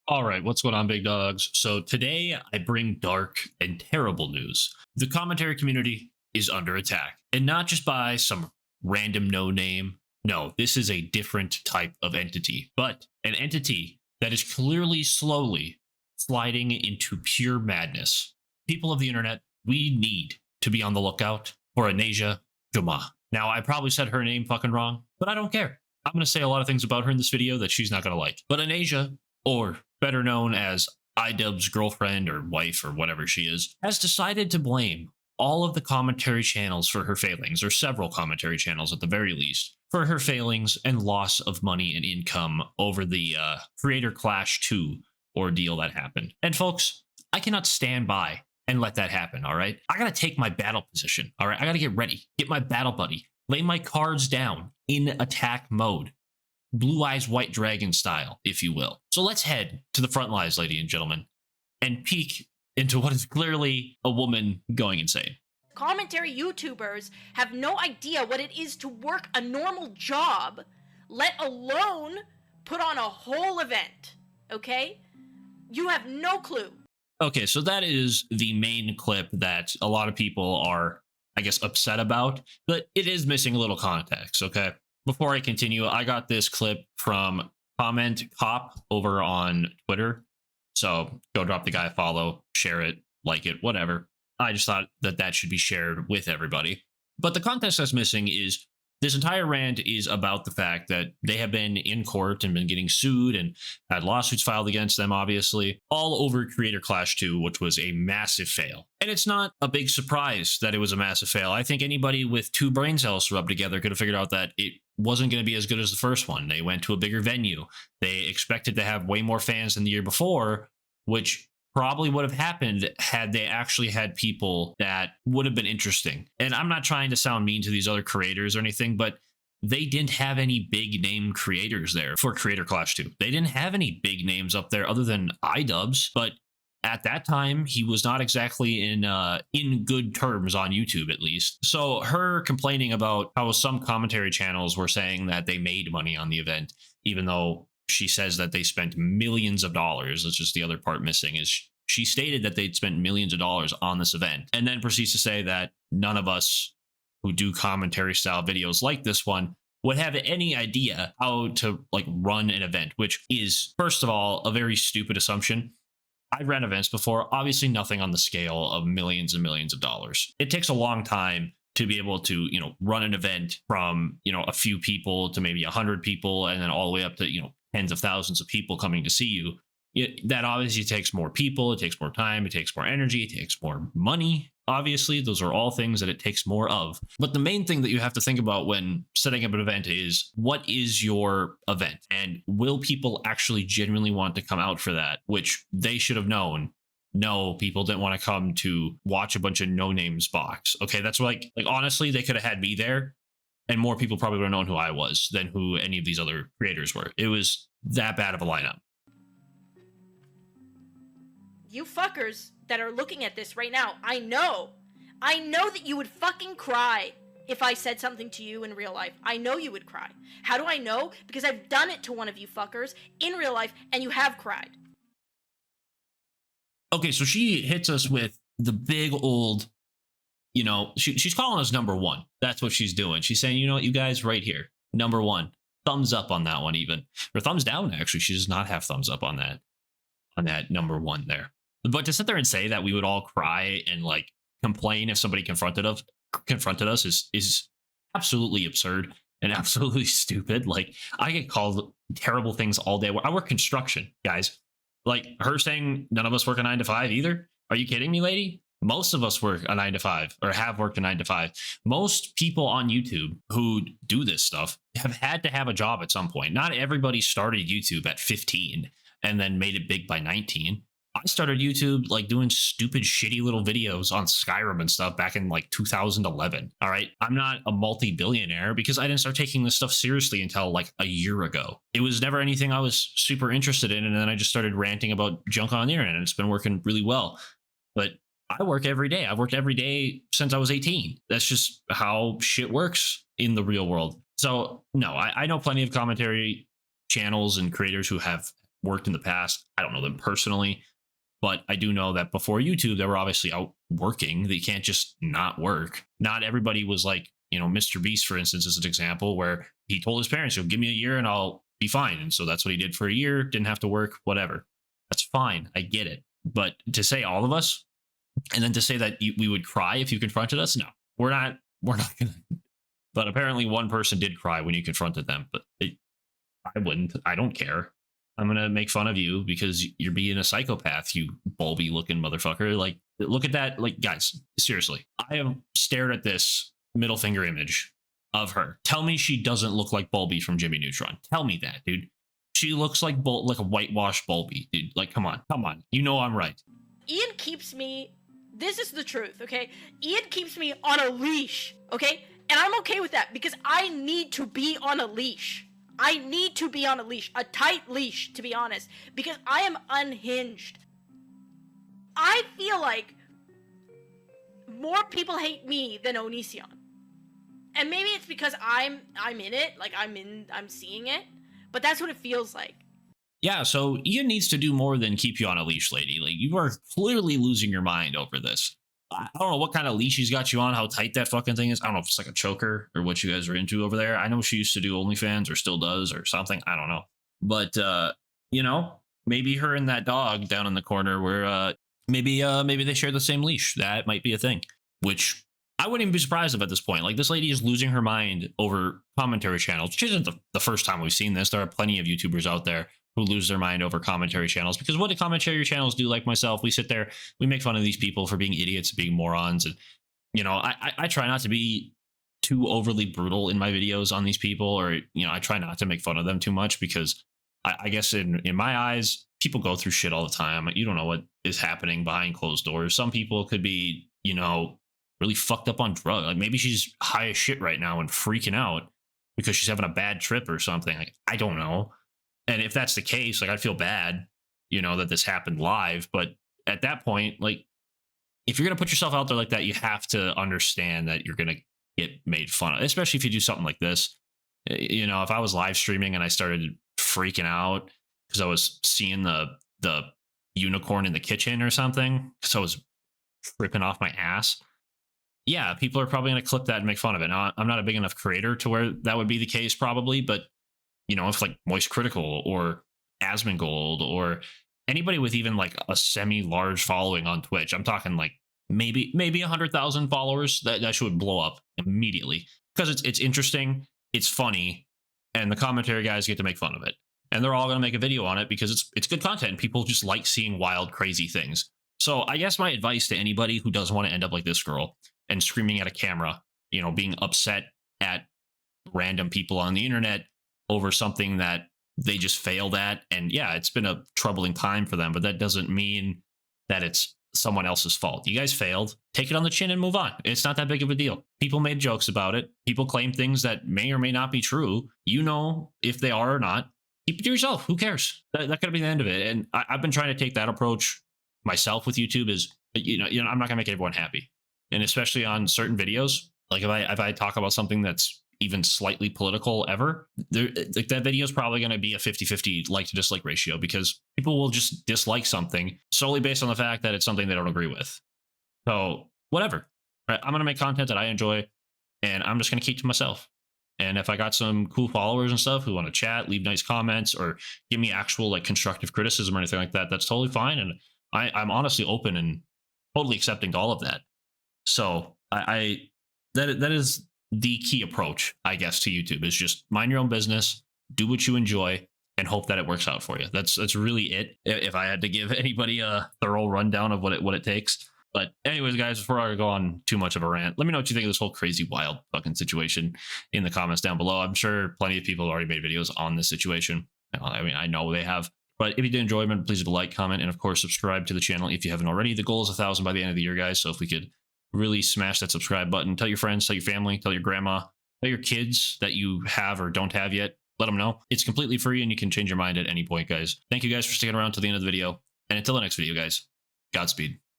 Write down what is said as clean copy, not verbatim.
All right, what's going on, big dogs? So today I bring dark and terrible news. The commentary community is under attack, and not just by some random no name. No, this is a different type of entity, but an entity that is clearly slowly sliding into pure madness. People of the internet, we need to be on the lookout for Anasia Joma. Now, I probably said her name fucking wrong, but I don't care. I'm going to say a lot of things about her in this video that she's not going to like. But Anasia, or better known as IdubbbZ girlfriend or wife or whatever she is, has decided to blame all of the commentary channels for her failings, or several commentary channels at the very least, for her failings and loss of money and income over the Creator Clash 2 ordeal that happened. And folks, I cannot stand by and let that happen, all right? I gotta take my battle position, all right? I gotta get ready, get my battle buddy, lay my cards down in attack mode. Blue Eyes White Dragon style, if you will. So let's head to the front lines, ladies and gentlemen, and peek into what is clearly a woman going insane. Commentary YouTubers have no idea what it is to work a normal job, let alone put on a whole event, okay? You have no clue. Okay, so that is the main clip that a lot of people are, I guess, upset about, but it is missing a little context, okay? Before I continue, I got this clip from Comment Cop over on Twitter. So go drop the guy a follow, share it, like it, whatever. I just thought that that should be shared with everybody. But the context that's missing is this entire rant is about the fact that they have been in court and been getting sued and had lawsuits filed against them, obviously, all over Creator Clash 2, which was a massive fail. And it's not a big surprise that it was a massive fail. I think anybody with two brain cells rubbed together could have figured out that it wasn't going to be as good as the first one. They went to a bigger venue. They expected to have way more fans than the year before, which probably would have happened had they actually had people that would have been interesting. And I'm not trying to sound mean to these other creators or anything, but they didn't have any big name creators there for Creator Clash 2. They didn't have any big names up there other than IdubbbZ, but at that time, he was not exactly in good terms on YouTube, at least. So her complaining about how some commentary channels were saying that they made money on the event, even though she says that they spent millions of dollars. That's just the other part missing, is she stated that they'd spent millions of dollars on this event, and then proceeds to say that none of us who do commentary style videos like this one would have any idea how to like run an event, which is, first of all, a very stupid assumption. I've ran events before, obviously nothing on the scale of millions and millions of dollars. It takes a long time to be able to, run an event from, a few people to maybe 100 people, and then all the way up to, tens of thousands of people coming to see you. That obviously takes more people, it takes more time, it takes more energy, it takes more money. Obviously, those are all things that it takes more of. But the main thing that you have to think about when setting up an event is, what is your event? And will people actually genuinely want to come out for that? Which they should have known. No, people didn't want to come to watch a bunch of no-names box. Okay, that's like honestly, they could have had me there, and more people probably would have known who I was than who any of these other creators were. It was that bad of a lineup. You fuckers that are looking at this right now, I know that you would fucking cry if I said something to you in real life. I know you would cry. How do I know? Because I've done it to one of you fuckers in real life, and you have cried. Okay, so she hits us with the big old, she's calling us number one. That's what she's doing. She's saying, you know what, you guys, right here, number one. Thumbs up on that one even. Or thumbs down, actually. She does not have thumbs up on that number one there. But to sit there and say that we would all cry and like complain if somebody confronted us is absolutely absurd and absolutely stupid. Like, I get called terrible things all day. I work construction, guys. Like, her saying none of us work a 9 to 5 either. Are you kidding me, lady? Most of us work a 9 to 5 or have worked a 9 to 5. Most people on YouTube who do this stuff have had to have a job at some point. Not everybody started YouTube at 15 and then made it big by 19. I started YouTube like doing stupid, shitty little videos on Skyrim and stuff back in like 2011. All right. I'm not a multi-billionaire because I didn't start taking this stuff seriously until like a year ago. It was never anything I was super interested in. And then I just started ranting about junk on the internet, and it's been working really well. But I work every day. I've worked every day since I was 18. That's just how shit works in the real world. So no, I know plenty of commentary channels and creators who have worked in the past. I don't know them personally, but I do know that before YouTube, they were obviously out working. They can't just not work. Not everybody was like, you know, Mr. Beast, for instance, is an example where he told his parents, "You'll give me a year and I'll be fine." And so that's what he did for a year. Didn't have to work, whatever. That's fine. I get it. But to say all of us, and then to say that we would cry if you confronted us, no, we're not gonna. But apparently one person did cry when you confronted them, but I wouldn't. I don't care. I'm gonna make fun of you because you're being a psychopath, you bulby looking motherfucker. Like, look at that. Like, guys, seriously, I have stared at this middle finger image of her. Tell me she doesn't look like Bulby from Jimmy Neutron. Tell me that, dude. She looks like like a whitewashed Bulby, dude. Like, come on. You know I'm right. Ian keeps me. This is the truth, okay? Ian keeps me on a leash, okay? And I'm okay with that because I need to be on a leash. I need to be on a leash, a tight leash, to be honest, because I am unhinged. I feel like more people hate me than Onision. And maybe it's because I'm in it, like I'm seeing it, but that's what it feels like. Yeah, so Ian needs to do more than keep you on a leash, lady. Like, you are clearly losing your mind over this. I don't know what kind of leash he's got you on, how tight that fucking thing is. I don't know if it's like a choker or what you guys are into over there. I know she used to do OnlyFans or still does or something. I don't know. But, you know, maybe her and that dog down in the corner where maybe they share the same leash. That might be a thing, which I wouldn't even be surprised if at this point. Like, this lady is losing her mind over commentary channels, which isn't the first time we've seen this. There are plenty of YouTubers out there who lose their mind over commentary channels, because what do commentary channels do? Like myself, we sit there, we make fun of these people for being idiots, being morons. And, you know, I try not to be too overly brutal in my videos on these people, or, you know, I try not to make fun of them too much because I guess in my eyes, people go through shit all the time. You don't know what is happening behind closed doors. Some people could be, you know, really fucked up on drugs. Like, maybe she's high as shit right now and freaking out because she's having a bad trip or something. Like, I don't know. And if that's the case, like, I'd feel bad, you know, that this happened live. But at that point, like, if you're going to put yourself out there like that, you have to understand that you're going to get made fun of, especially if you do something like this. You know, if I was live streaming and I started freaking out because I was seeing the unicorn in the kitchen or something, because I was tripping off my ass. Yeah, people are probably going to clip that and make fun of it. Now, I'm not a big enough creator to where that would be the case, probably, but you know, if like Moist Critical or Asmongold or anybody with even like a semi-large following on Twitch, I'm talking like maybe 100,000 followers, that should blow up immediately because it's interesting, it's funny, and the commentary guys get to make fun of it, and they're all going to make a video on it because it's good content. People just like seeing wild, crazy things. So I guess my advice to anybody who doesn't want to end up like this girl and screaming at a camera, you know, being upset at random people on the internet over something that they just failed at. And yeah, it's been a troubling time for them, but that doesn't mean that it's someone else's fault. You guys failed. Take it on the chin and move on. It's not that big of a deal. People made jokes about it. People claim things that may or may not be true. You know if they are or not. Keep it to yourself. Who cares? That could be the end of it. And I've been trying to take that approach myself with YouTube. Is you know I'm not gonna make everyone happy, and especially on certain videos. Like if I talk about something that's even slightly political ever, like that video is probably going to be a 50-50 like to dislike ratio, because people will just dislike something solely based on the fact that it's something they don't agree with. So whatever, right? I'm going to make content that I enjoy, and I'm just going to keep to myself. And if I got some cool followers and stuff who want to chat, leave nice comments, or give me actual like constructive criticism or anything like that, that's totally fine. And I'm honestly open and totally accepting to all of that. So that is the key approach, I guess, to YouTube, is just mind your own business, do what you enjoy, and hope that it works out for you. That's really it. If I had to give anybody a thorough rundown of what it takes. But anyways, guys, before I go on too much of a rant, let me know what you think of this whole crazy, wild fucking situation in the comments down below. I'm sure plenty of people already made videos on this situation. I mean, I know they have. But if you did enjoy it, please leave a like, comment, and of course, subscribe to the channel if you haven't already. The goal is 1,000 by the end of the year, guys. So if we could really smash that subscribe button, tell your friends, tell your family, tell your grandma, tell your kids that you have or don't have yet. Let them know. It's completely free and you can change your mind at any point, guys. Thank you guys for sticking around to the end of the video. And until the next video, guys, Godspeed.